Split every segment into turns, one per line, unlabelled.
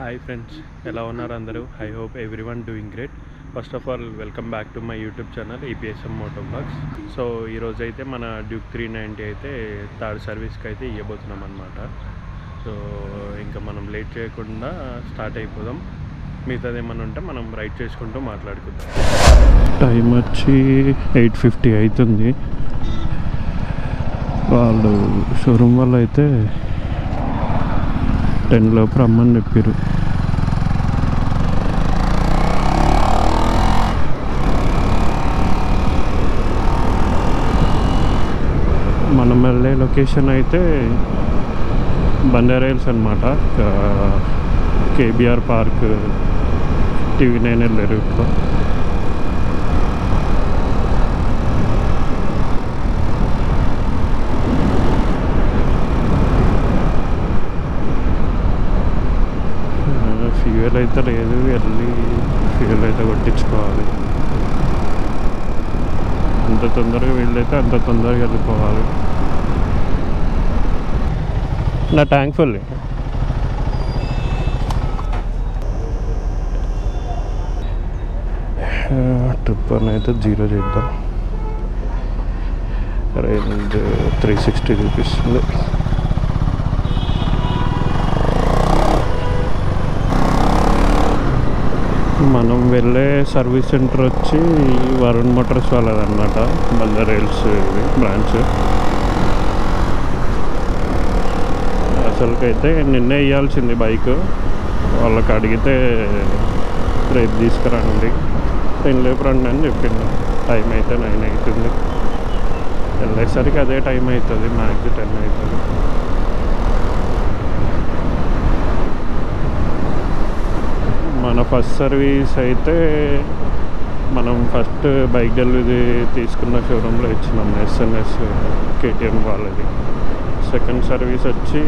Hi friends, ఎలా ఉన్నారు అందరూ? I hope everyone doing great. First of all welcome back to my YouTube channel EPSM moto blogs. So ఈరోజు అయితే మన Duke 390 అయితే థర్డ్ సర్వీస్కి అయితే ఇవ్వబోతున్నాం అనమాట. సో ఇంకా మనం లేట్ చేయకుండా స్టార్ట్ అయిపోదాం. మిగతాది ఏమన్నా ఉంటే మనం రైడ్ చేసుకుంటూ మాట్లాడుకుందాం. టైం వచ్చి 8:50 అవుతుంది. వాళ్ళు షోరూమ్ వాళ్ళు అయితే 10 లోపు రమ్మని చెప్పారు. మనం వెళ్ళే లొకేషన్ అయితే బంజారాహిల్స్ అనమాట. కేబీఆర్ పార్క్ TV9 వెళ్ళారు. ఇప్పుడు ఫ్యూయల్ అయితే లేదు, వెళ్ళి ఫ్యూయల్ అయితే కొట్టించుకోవాలి. ఎంత తొందరగా వీళ్ళైతే అంత తొందరగా వెళ్ళిపోవాలి. నా ట్యాంక్ ఫుల్. ట్రిప్ అని అయితే 0 చేద్దాం. రేంజ్ 360 చూపిస్తుంది. మనం వెళ్ళే సర్వీస్ సెంటర్ వచ్చి వరుణ్ మోటార్స్ వాళ్ళదన్నమాట, బంజారాహిల్స్ బ్రాంచ్. అసలుకైతే నిన్నే ఇవ్వాల్సింది బైక్, వాళ్ళకి అడిగితే రేపు తీసుకురండి, 10 లోపు రండి అని చెప్పిండు. టైం అయితే 9 అవుతుంది. వెళ్ళేసరికి అదే టైం అవుతుంది, మ్యాక్స్ 10 అవుతుంది. మన ఫస్ట్ సర్వీస్ అయితే మనం ఫస్ట్ బైక్ డెలివరీ తీసుకున్న షోరూంలో ఇచ్చినాం, SNS KTM వాళ్ళది. సెకండ్ సర్వీస్ వచ్చి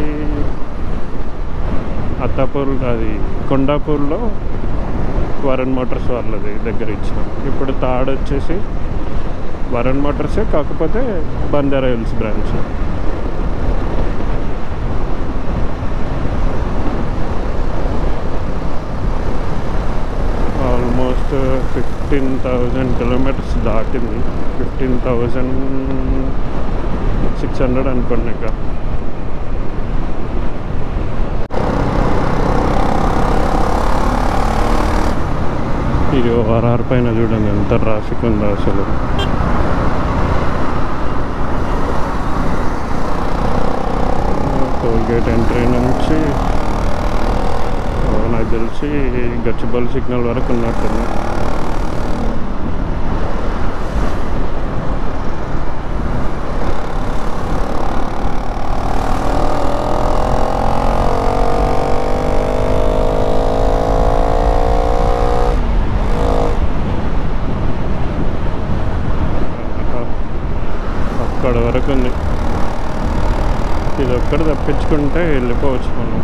అత్తాపూర్, అది కొండాపూర్లో వరుణ్ మోటార్స్ వాళ్ళది దగ్గర ఇచ్చినాం. ఇప్పుడు థర్డ్ వచ్చేసి వరుణ్ మోటార్సే, కాకపోతే బంజారాహిల్స్ బ్రాంచ్. ఆల్మోస్ట్ 15,000 కిలోమీటర్స్ దాటింది. 15,600 అనుకోండి. ఇంకా ఇది ORR పైన చూడండి ఎంత ట్రాఫిక్ ఉందో అసలు. టోల్గేట్ ఎంట్రీ నుంచి నాకు తెలిసి గచ్చిబౌలి సిగ్నల్ వరకు ఉన్నట్టుంది. అక్కడ వరకు ఉంది. ఇది ఒక్కటి తప్పించుకుంటే వెళ్ళిపోవచ్చు మనం.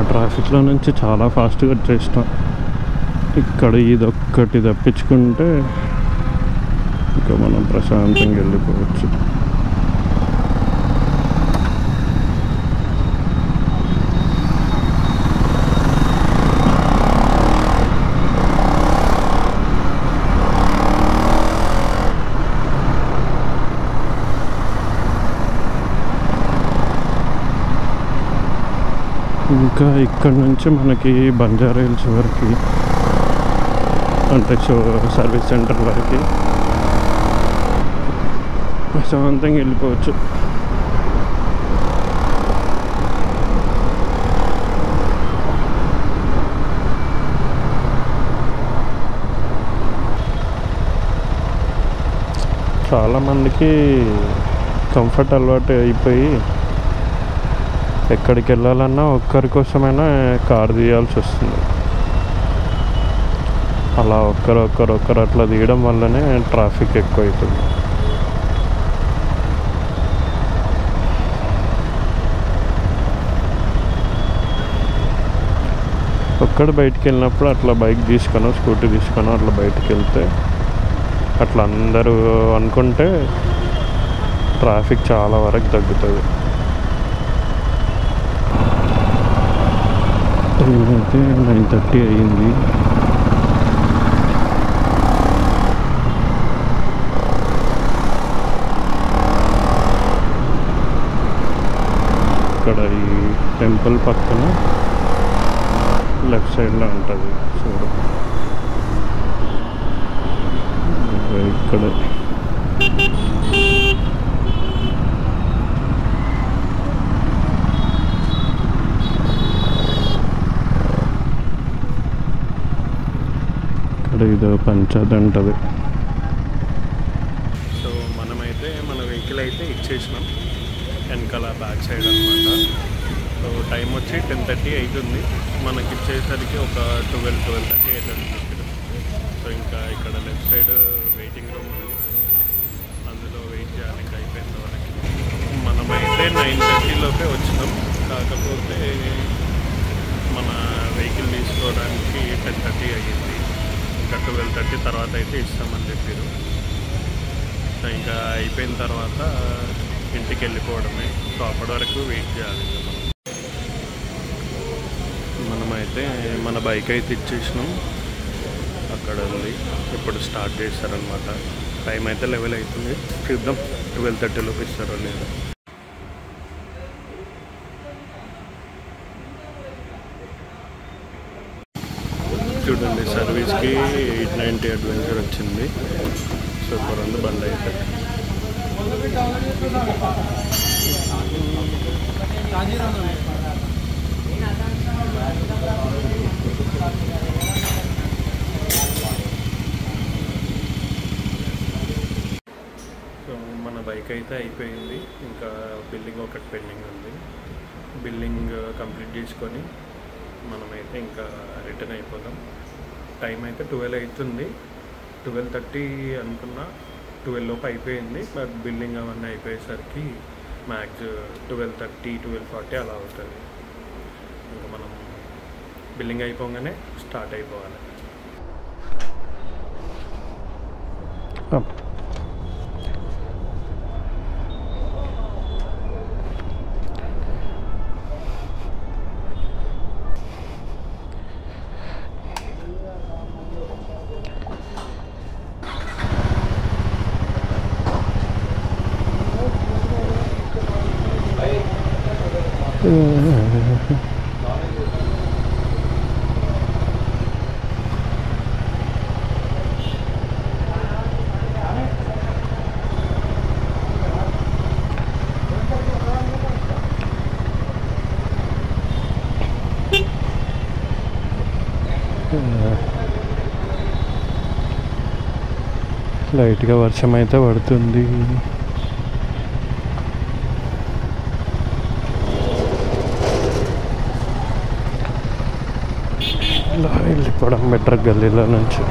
ట్రాఫిక్లో నుంచి చాలా ఫాస్ట్గా వచ్చేస్తాం. ఇక్కడ ఇదొక్కటి తప్పించుకుంటే ఇంకా మనం ప్రశాంతంగా వెళ్ళిపోవచ్చు. ఇంకా ఇక్కడ నుంచి మనకి బంజారాహిల్స్ వరకు, అంటే సర్వీస్ సెంటర్ వరకు ప్రశాంతంగా వెళ్ళిపోవచ్చు. చాలామందికి కంఫర్ట్ అలవాటు అయిపోయి ఎక్కడికి వెళ్ళాలన్నా ఒక్కరి కోసమైనా కార్ తీయాల్సి వస్తుంది. అలా ఒక్కరు అట్లా తీయడం వల్లనే ట్రాఫిక్ ఎక్కువ అవుతుంది. ఒక్కడ బయటికి వెళ్ళినప్పుడు అట్లా బైక్ తీసుకొని స్కూటీ తీసుకొని అట్లా బయటికి వెళ్తే అట్లా అందరూ అనుకుంటే ట్రాఫిక్ చాలా వరకు తగ్గుతుంది. టైం అయితే 9:30 అయ్యింది. ఇక్కడ ఈ టెంపుల్ పక్కన లెఫ్ట్ సైడ్లో ఉంటుంది చూడు. ఇక్కడ ఇదో పంచాయతీ ఉంటుంది. సో మనమైతే మన వెహికల్ అయితే ఇచ్చేసినాం వెనకాల బ్యాక్ సైడ్ అనమాట. సో టైం వచ్చి 10:30 అవుతుంది. మనకి ఇచ్చేసరికి ఒక 12:30 అవుతుంది. సో ఇంకా ఇక్కడ లెఫ్ట్ సైడ్ వెయిటింగ్ రూమ్ ఉంది, అందులో వెయిట్ చేయాలి ఇంకా అయిపోయిన వరకు. మనమైతే 9:30లోపే వచ్చినాం. కాకపోతే మన వెహికల్ తీసుకోవడానికి 10:30 అయ్యింది. ఇంకా 12:30 తర్వాత అయితే ఇస్తామని చెప్పారు. సో ఇంకా అయిపోయిన తర్వాత ఇంటికి వెళ్ళిపోవడమే. సో అప్పటి వరకు వెయిట్ చేయాలి. మనమైతే మన బైక్ అయితే ఇచ్చేసినాం, అక్కడ ఉంది. ఇప్పుడు స్టార్ట్ చేస్తారనమాట. టైం అయితే 11 అవుతుంది. చూద్దాం 12:30లోకి ఇస్తారో లేదా. చూడండి, సర్వీస్కి 890 అడ్వెంచర్ వచ్చింది. సూపర్ ఉంది బండి అయితే. సో మన బైక్ అయితే అయిపోయింది. ఇంకా బిల్లింగ్ ఒకటి పెండింగ్ ఉంది. బిల్లింగ్ కంప్లీట్ చేసుకొని మనమైతే ఇంకా రిటర్న్ అయిపోదాం. టైం అయితే 12 అవుతుంది. 12:30 అనుకున్నా, 12 లోపు అయిపోయింది. బట్ బిల్లింగ్ అవన్నీ అయిపోయేసరికి మ్యాక్స్ 12:30, 12:40 అలా అవుతుంది. ఇంకా మనం బిల్లింగ్ అయిపోగానే స్టార్ట్ అయిపోవాలి. లైట్గా వర్షం అయితే పడుతుంది. ఇలా వెళ్ళిపోవడం బెటర్ గల్లీలో నుంచి.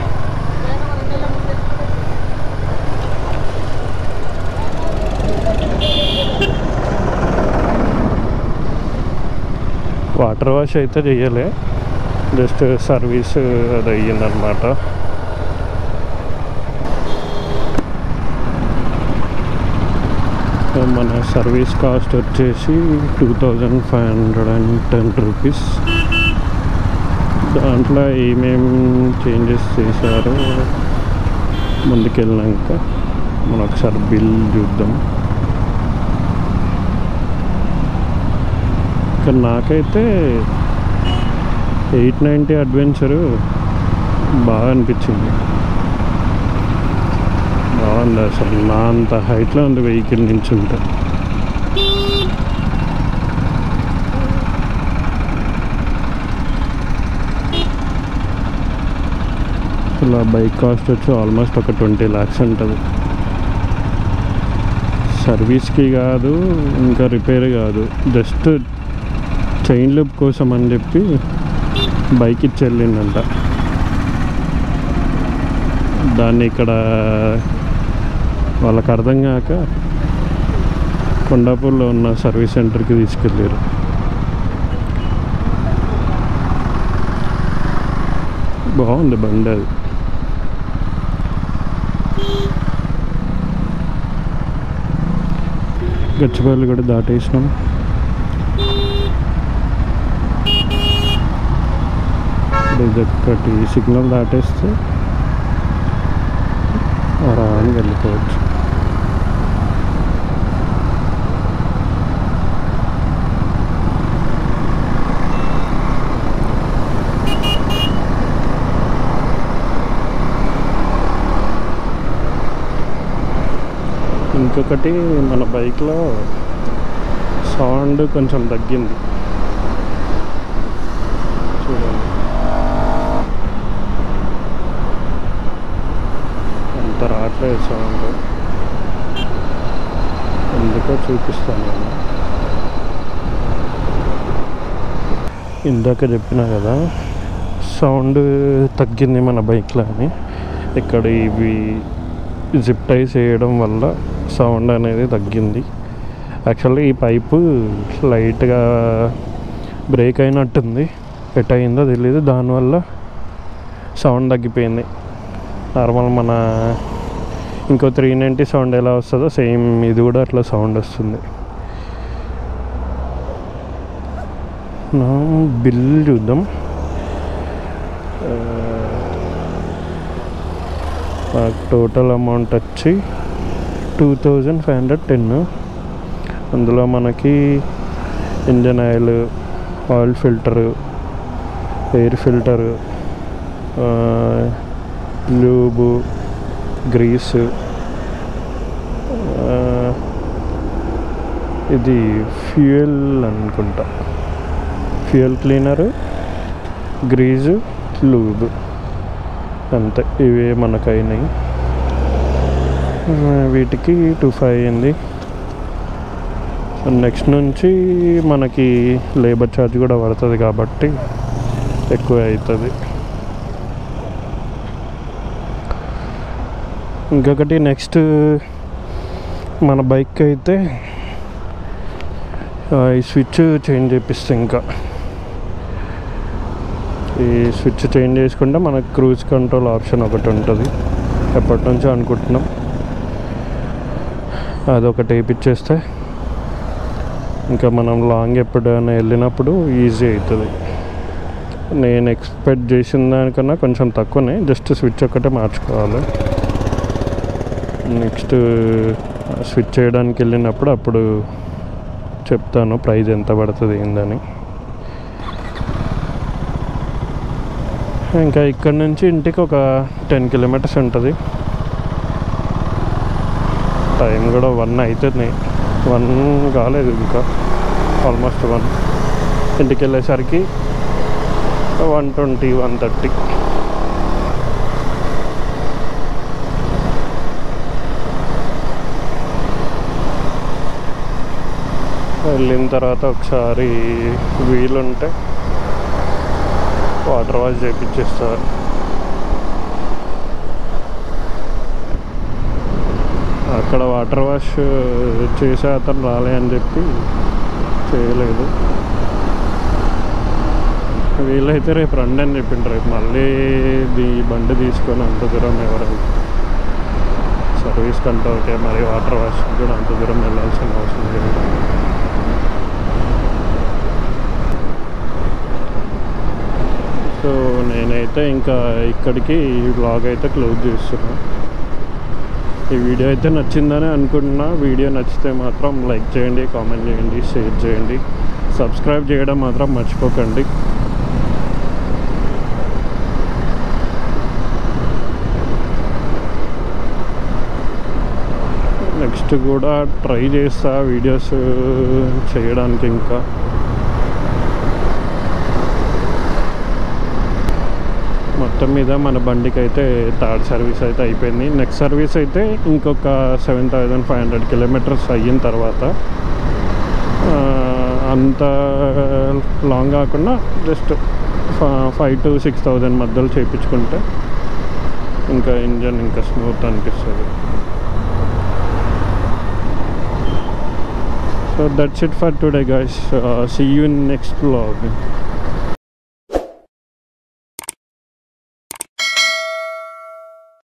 వాటర్ వాష్ అయితే చెయ్యలే, జస్ట్ సర్వీస్ అది అయ్యిందనమాట. మన సర్వీస్ కాస్ట్ వచ్చేసి 2510 రూపీస్. దాంట్లో ఏమేమి చేంజెస్ చేశారో ముందుకెళ్ళినాక మనం ఒకసారి బిల్ చూద్దాం. ఇక్కడ నాకైతే 890 అడ్వెంచరు బాగా అనిపించింది. బాగుంది అసలు. నా అంత హైట్లో ఉంది వెహికల్ నుంచి ఉంటే. ఇలా బైక్ కాస్ట్ వచ్చి ఆల్మోస్ట్ ఒక 20 lakhs ఉంటుంది. సర్వీస్కి కాదు, ఇంకా రిపేర్ కాదు, జస్ట్ చైన్ లూప్ కోసం అని చెప్పి బైక్ ఇచ్చి వెళ్ళిందంట. దాన్ని ఇక్కడ వాళ్ళకి అర్థం కాక కొండాపూర్లో ఉన్న సర్వీస్ సెంటర్కి తీసుకెళ్ళారు. బాగుంది బండి అది. గచ్చిపల్లి కూడా దాటేసినాం. ఇది ఒక్కటి సిగ్నల్ దాటేస్తే ఆరాంగా వెళ్ళిపోవచ్చు. ఇంకొకటి మన బైక్లో సౌండ్ కొంచెం తగ్గింది చూడండి. అంత రావట్లేదు సౌండ్, ఎందుకో చూపిస్తాను నేను. ఇందాక చెప్పినా కదా సౌండ్ తగ్గింది మన బైక్లో అని. ఇక్కడ ఇవి జిప్ టైస్ వేయడం వల్ల సౌండ్ అనేది తగ్గింది. యాక్చువల్లీ ఈ పైపు లైట్గా బ్రేక్ అయినట్టుంది, ఎట్ అయిందో తెలీదు, దానివల్ల సౌండ్ తగ్గిపోయింది. నార్మల్ మన ఇంకో 390 సౌండ్ ఎలా వస్తుందో సేమ్ ఇది కూడా అట్లా సౌండ్ వస్తుంది. నా బిల్ చూద్దాం. టోటల్ అమౌంట్ వచ్చి 2510. అందులో మనకి engine oil filter, air filter, lube, grease, ఇది ఫ్యూయల్ అనుకుంటా, ఫ్యూయల్ క్లీనరు, గ్రీజు, లూబు, అంతే. ఇవే మనకైనాయి. వీటికి 25 అయింది. నెక్స్ట్ నుంచి మనకి లేబర్ ఛార్జ్ కూడా పడుతుంది కాబట్టి ఎక్కువ అవుతుంది. ఇంకొకటి నెక్స్ట్ మన బైక్ అయితే ఈ స్విచ్ చేంజ్ చేపిస్తే, ఇంకా ఈ స్విచ్ చేంజ్ చేసుకుంటే మనకు క్రూజ్ కంట్రోల్ ఆప్షన్ ఒకటి ఉంటుంది. ఎప్పటి నుంచో అనుకుంటున్నాం, అదొకటి వేయించేస్తే ఇంకా మనం లాంగ్ ఎప్పుడైనా వెళ్ళినప్పుడు ఈజీ అవుతుంది. నేను ఎక్స్పెక్ట్ చేసిన దానికన్నా కొంచెం తక్కువనే, జస్ట్ స్విచ్ ఒక్కటే మార్చుకోవాలి. నెక్స్ట్ స్విచ్ చేయడానికి వెళ్ళినప్పుడు అప్పుడు చెప్తాను ప్రైస్ ఎంత పడుతుంది ఏందని. ఇంకా ఇక్కడ నుంచి ఇంటికి ఒక 10 కిలోమీటర్స్ ఉంటుంది. టైం కూడా 1 అవుతుంది, 1 కాలేదు ఇంకా, ఆల్మోస్ట్ 1. ఇంటికి వెళ్ళేసరికి 120, 130. వెళ్ళిన తర్వాత ఒకసారి వీలుంటే వాటర్ వాష్ చేయించేస్తారు. అక్కడ వాటర్ వాష్ చేసే అతను రాలే అని చెప్పి చేయలేదు. వీళ్ళైతే రేపు రండి అని చెప్పిండ్రు. రేపు మళ్ళీ బండి తీసుకొని అంత దూరం ఎవరైనా సర్వీస్ కంటే ఓకే, మరి వాటర్ వాష్ కూడా అంత దూరం వెళ్ళాల్సిన అవసరం లేదు. సో నేనైతే ఇంకా ఇక్కడికి ఈ వ్లాగ్ అయితే క్లోజ్ చేస్తున్నాను. ఈ వీడియో అయితే నచ్చిందని అనుకుంటున్నా. వీడియో నచ్చితే మాత్రం లైక్ చేయండి, కామెంట్ చేయండి, షేర్ చేయండి, సబ్స్క్రైబ్ చేయడం మాత్రం మర్చిపోకండి. నెక్స్ట్ కూడా ట్రై చేస్తా వీడియోస్ చేయడానికి. ఇంకా మొత్తం మీద మన బండికి అయితే థర్డ్ సర్వీస్ అయితే అయిపోయింది. నెక్స్ట్ సర్వీస్ అయితే ఇంకొక 7500 కిలోమీటర్స్ అయిన తర్వాత, అంత లాంగ్ కాకుండా జస్ట్ 5,000 to 6,000 మధ్యలో చేయించుకుంటే ఇంకా ఇంజన్ ఇంకా స్మూత్ అనిపిస్తుంది. So that's it for today guys. See you in next vlog.